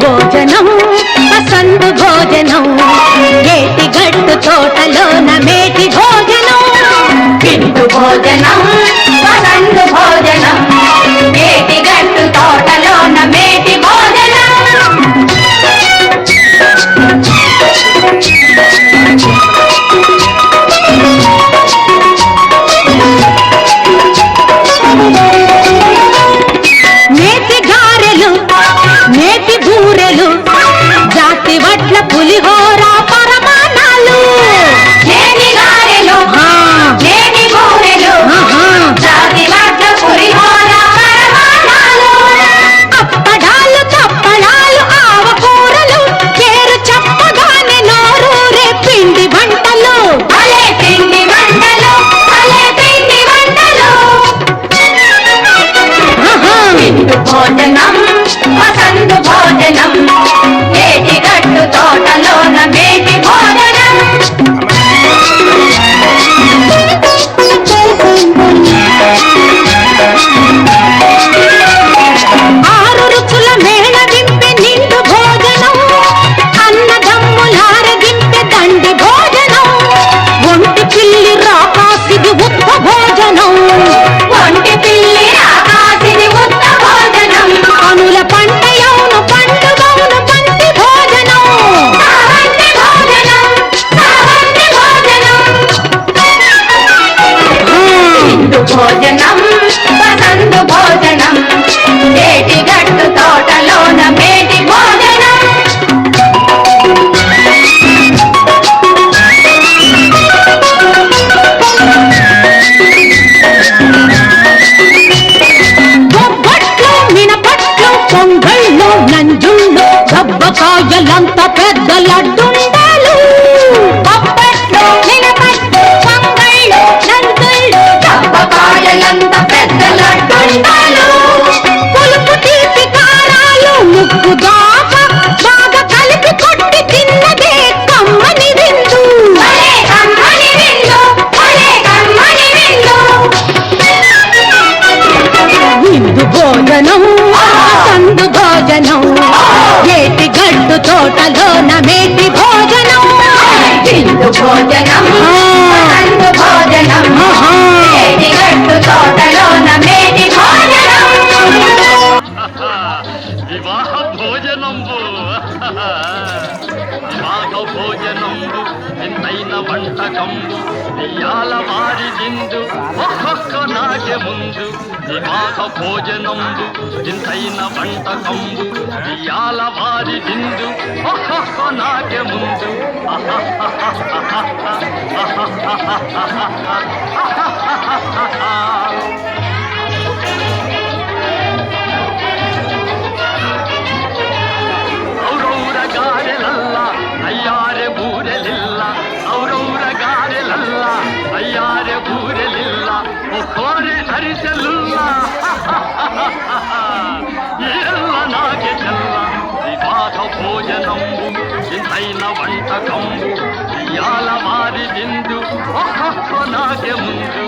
భోజనం పసందు భోజనం ఏటి గట్టు తోటలోన మేటి భోజనం విందు భోజనం పసందు భోజనం ఏటి గట్టు తోటలోన మేటి భోజనం నేతి గారెలు నేతి బూరెలు జాతి వడ్ల పులిహోర పరమాణాలు నేతి గారెలు నేతి బూరెలు జాతి వడ్ల పులిహోర పరమాణాలు అప్పడాలు చప్పడాలు ఆవకూరలు పేరు చెప్పగానే నోరూరే పిండి వంటలు భలే పిండి వంటలు భలే పిండి వంటలు విందు భోజనం పసందు భోజనం ఏటి గట్టు తోటలోన మేటి భోజనం ఆరు రుచుల మేళ దింపే నిండు భోజనం అన్నదమ్ములార దింపే దండి భోజనం ఒంటి పిల్లి రాకాసిది ఉత్త భోజనం ఒంటి పిల్లి రాకాసిది ఉత్త భోజనం అనుల పంట యౌను పండుగౌను పంటి భోజనం సావంతి భోజనం సావంతి భోజనం హిందు భోజనం పసందు భోజనం ఏటి గట్టు తోటలోన మేటి భోజనం బొబ్బట్లు మినపట్లు పొంగళ్ళు నంజుళ్ళు దబ్బకాయలంత పెద్ద లడ్డుండాలు బొబ్బట్లు మినపట్లు పొంగళ్ళు నంజుళ్ళు దబ్బకాయలంత పెద్ద లడ్డుండాలు పులుపు తీపి కారాలు ముగ్గు దాకా బాగా కలిపి కొట్టి తిన్నదే కమ్మని విందు భలే కమ్మని విందు భలే కమ్మని విందు విందు భోజనం పసందు భోజనం ఏటి గడ్డు తోటలోన మేటి భోజనం విందు భోజనం పసందు భోజనం ఏటి గడ్డు తోటలోన మేటి భోజనం వివాహ భోజనంబు వివాహ భోజనంబు ఎంతైన వంటకంబు ఇయాల వారి విందు ఒక్కొక్క నాకే ముందు వివాహ భోజనంబు ఎంతైన వంటకంబు ఇయాల వారి విందు ఒక్కొక్క నాకే ముందు ಔರೌರ ಗಾರೆಲಲ್ಲ ಅಯ್ಯಾರೆ ಬೂರೆಲಿಲ್ಲ ಔರೌರ ಗಾರೆಲಲ್ಲ ಅಯ್ಯಾರೆ ಬೂರೆಲಿಲ್ಲ ಒಕ್ಕೋರೆ ಅರಿಸಲಿಲ್ಲ ಎಲ್ಲ ನಾಗೆ ಚೆಲ್ಲ ವಿವಾಹ ಭೋಜನಂಬು ಇಂತೈನ వంటకంబు ఇయాల వారి విందు ఒక్కొక్క నాకే ముందు